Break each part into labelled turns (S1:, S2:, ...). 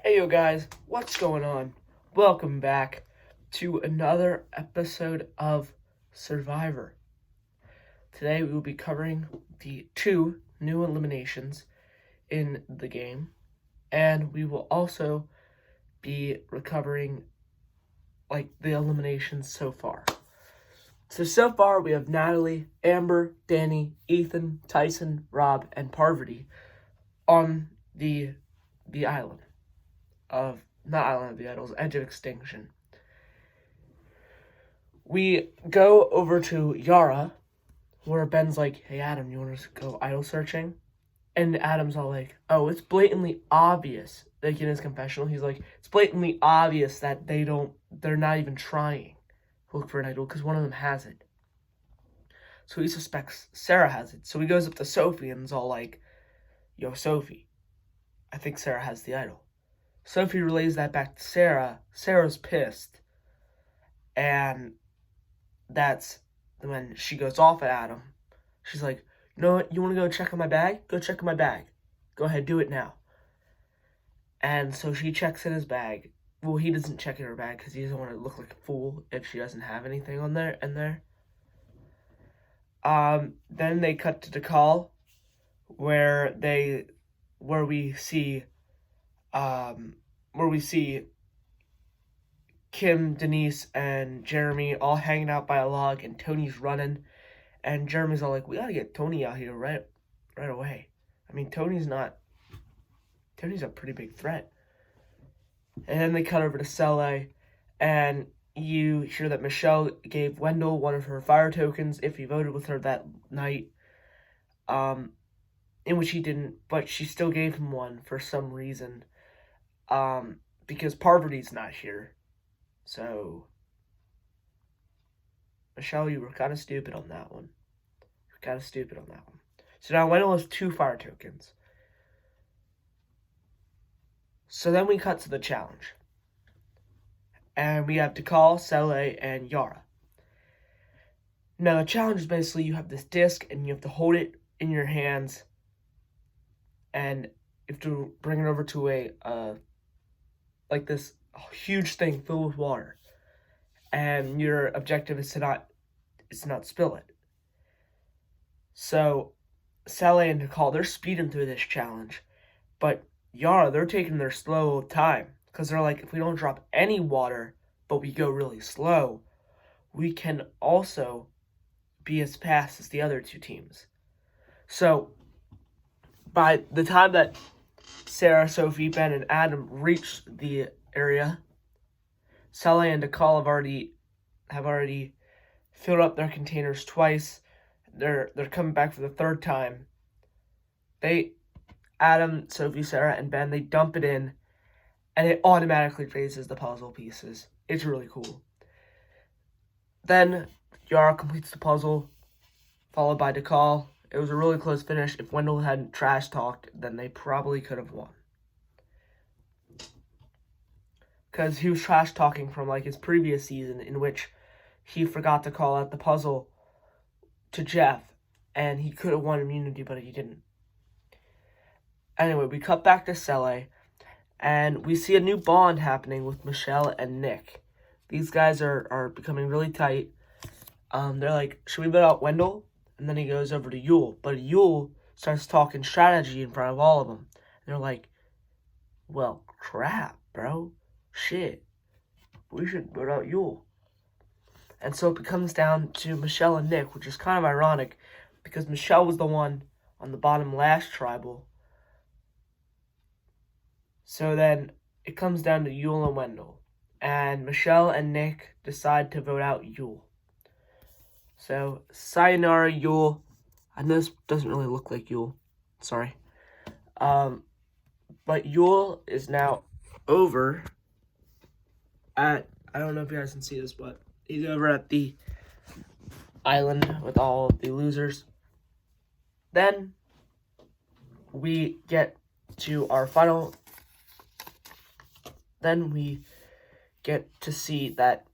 S1: Hey yo guys, what's going on? Welcome back to another episode of Survivor. Today we will be covering the two new eliminations in the game, and we will also be recovering the eliminations so far. So far we have Natalie, Amber, Danny, Ethan, Tyson, Rob, and Parvati on the island of not Island of the Idols, Edge of Extinction. We go over to Yara, where Ben's like, "Hey Adam, you want to go idol searching?" And Adam's all like, "Oh, it's blatantly obvious." Like in his confessional, he's like, "It's blatantly obvious that they're not even trying to look for an idol because one of them has it." So he suspects Sarah has it. So he goes up to Sophie and is all like, "Yo, Sophie, I think Sarah has the idol." Sophie relays that back to Sarah. Sarah's pissed. And that's when she goes off at Adam. She's like, "You know what? You want to go check on my bag? Go check on my bag. Go ahead, do it now." And so she checks in his bag. Well, he doesn't check in her bag because he doesn't want to look like a fool if she doesn't have anything on there. Then they cut to the call where we see Kim, Denise, and Jeremy all hanging out by a log, and Tony's running, and Jeremy's all like, "We gotta get Tony out here right away." I mean, Tony's a pretty big threat. And then they cut over to Sele, and you hear that Michelle gave Wendell one of her fire tokens if he voted with her that night, in which he didn't, but she still gave him one for some reason, because Parvati's not here. So, Michelle, you were kind of stupid on that one. So now Wendell has 2 fire tokens. So then we cut to the challenge. And we have Dakal, Sele, and Yara. Now the challenge is basically you have this disc and you have to hold it in your hands. And you have to bring it over to this huge thing filled with water. And your objective is to not spill it. So Sele and Dakal, they're speeding through this challenge. But Yara, they're taking their slow time. Because they're like, if we don't drop any water, but we go really slow, we can also be as fast as the other 2 teams. So, by the time that Sarah, Sophie, Ben, and Adam reach the area, Sele and Dakal have already filled up their containers twice. They're coming back for the 3rd time. Adam, Sophie, Sarah, and Ben, they dump it in, and it automatically raises the puzzle pieces. It's really cool. Then Yara completes the puzzle, followed by Dakal. It was a really close finish. If Wendell hadn't trash talked, then they probably could have won. Because he was trash talking from his previous season, in which he forgot to call out the puzzle to Jeff, and he could have won immunity, but he didn't. Anyway, we cut back to Sele, and we see a new bond happening with Michelle and Nick. These guys are becoming really tight. They're like, "Should we vote out Wendell?" And then he goes over to Yul. But Yul starts talking strategy in front of all of them. And they're like, "Well, crap, bro. Shit. We should vote out Yul." And so it comes down to Michelle and Nick, which is kind of ironic because Michelle was the one on the bottom last tribal. So then it comes down to Yul and Wendell. And Michelle and Nick decide to vote out Yul. So, sayonara, Yul. I know this doesn't really look like Yul. Sorry. But Yul is now over at, I don't know if you guys can see this, but he's over at the island with all of the losers. Then we get to our final. Then we get to see that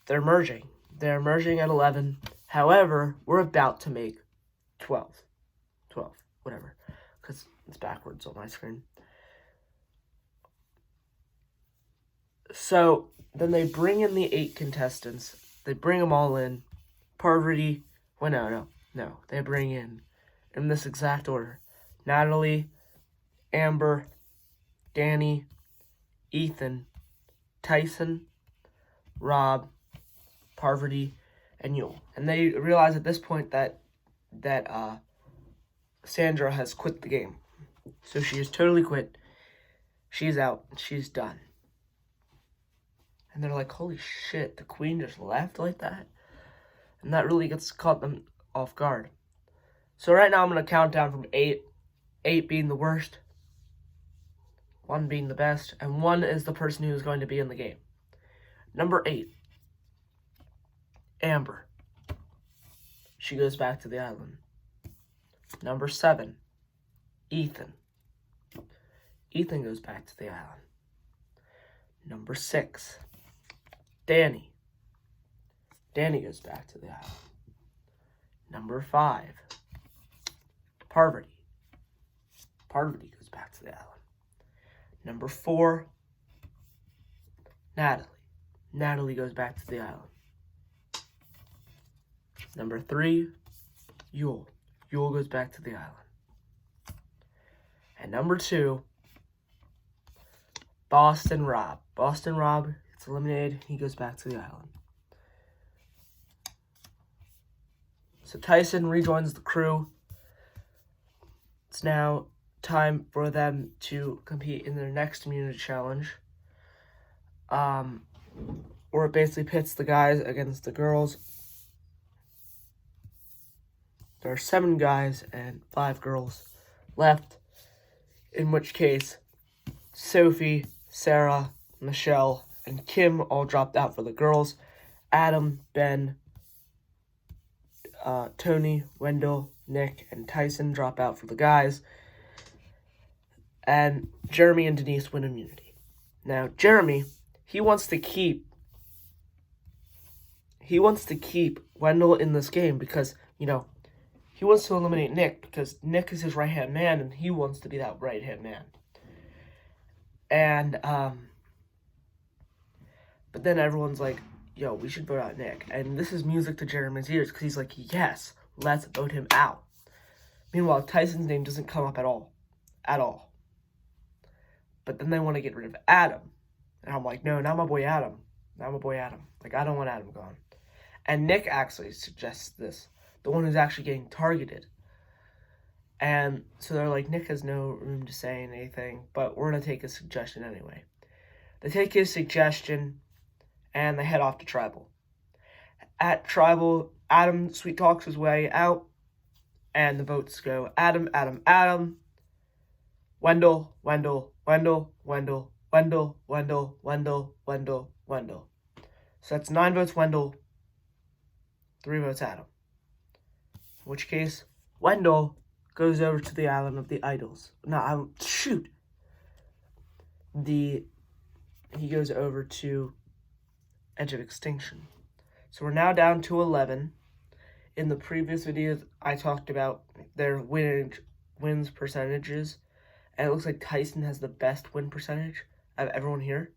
S1: they're merging. They're merging at 11. However, we're about to make 12. 12, whatever. Because it's backwards on my screen. So then they bring in the 8 contestants. They bring them all in. Parvati, well, no. They bring in this exact order: Natalie, Amber, Danny, Ethan, Tyson, Rob, Parvati, and Yul. And they realize at this point that Sandra has quit the game. So she has totally quit. She's out. She's done. And they're like, holy shit, the queen just left like that? And that really caught them off guard. So right now I'm going to count down from 8. 8 being the worst, 1 being the best, and 1 is the person who is going to be in the game. Number 8, Amber. She goes back to the island. Number 7, Ethan. Ethan goes back to the island. Number 6, Danny. Danny goes back to the island. Number 5, Parvati. Parvati goes back to the island. Number 4, Natalie. Natalie goes back to the island. Number 3, Yul. Yul goes back to the island. And number 2, Boston Rob. Boston Rob gets eliminated. He goes back to the island. So Tyson rejoins the crew. It's now time for them to compete in their next immunity challenge. Where it basically pits the guys against the girls. There are 7 guys and 5 girls left. In which case, Sophie, Sarah, Michelle, and Kim all dropped out for the girls. Adam, Ben, Tony, Wendell, Nick, and Tyson drop out for the guys. And Jeremy and Denise win immunity. Now, Jeremy, he wants to keep Wendell in this game because, he wants to eliminate Nick because Nick is his right-hand man and he wants to be that right-hand man. And, but then everyone's like, yo, we should vote out Nick. And this is music to Jeremy's ears because he's like, yes, let's vote him out. Meanwhile, Tyson's name doesn't come up at all. At all. But then they want to get rid of Adam. And I'm like, no, not my boy Adam. Not my boy Adam. Like, I don't want Adam gone. And Nick actually suggests this. The one who's actually getting targeted. And so they're like, Nick has no room to say anything, but we're going to take his suggestion anyway. They take his suggestion, and they head off to Tribal. At Tribal, Adam sweet talks his way out, and the votes go Adam, Adam, Adam, Wendell, Wendell, Wendell, Wendell, Wendell, Wendell, Wendell, Wendell, Wendell. So that's 9 votes Wendell, 3 votes Adam. In which case, Wendell goes over to the island of the idols. He goes over to Edge of Extinction. So we're now down to 11. In the previous videos, I talked about their wins percentages. And it looks like Tyson has the best win percentage of everyone here.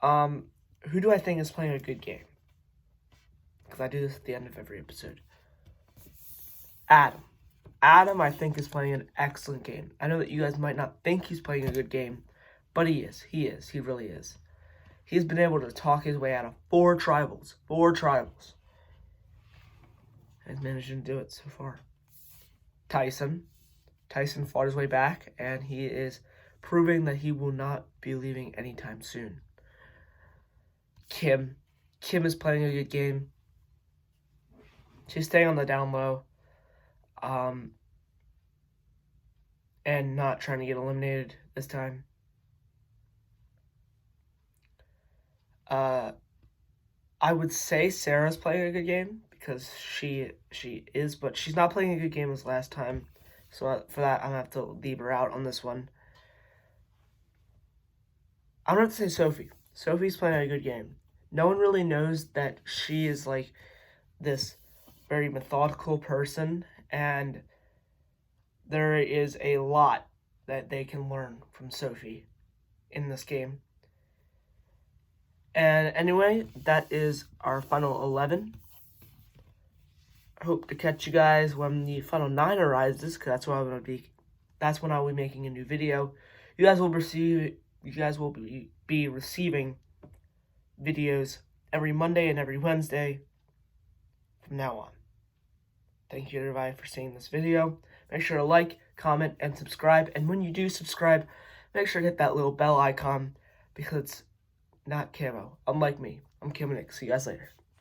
S1: Who do I think is playing a good game? Because I do this at the end of every episode. Adam. Adam, I think, is playing an excellent game. I know that you guys might not think he's playing a good game, but he is. He is. He really is. He's been able to talk his way out of 4 tribals. 4 tribals. He's managed to do it so far. Tyson. Tyson fought his way back, and he is proving that he will not be leaving anytime soon. Kim. Kim is playing a good game. She's staying on the down low. And not trying to get eliminated this time. I would say Sarah's playing a good game because she is, but she's not playing a good game as last time. So for that, I'm gonna have to leave her out on this one. I'm gonna have to say Sophie. Sophie's playing a good game. No one really knows that she is like this very methodical person, and there is a lot that they can learn from Sophie in this game. And anyway, that is our final 11. I hope to catch you guys when the final 9 arises, because that's when I'm gonna be. That's when I'll be making a new video. You guys will be receiving videos every Monday and every Wednesday from now on. Thank you everybody for seeing this video. Make sure to like, comment, and subscribe. And when you do subscribe, make sure to hit that little bell icon because it's not camo. Unlike me, I'm Camo Nick. See you guys later.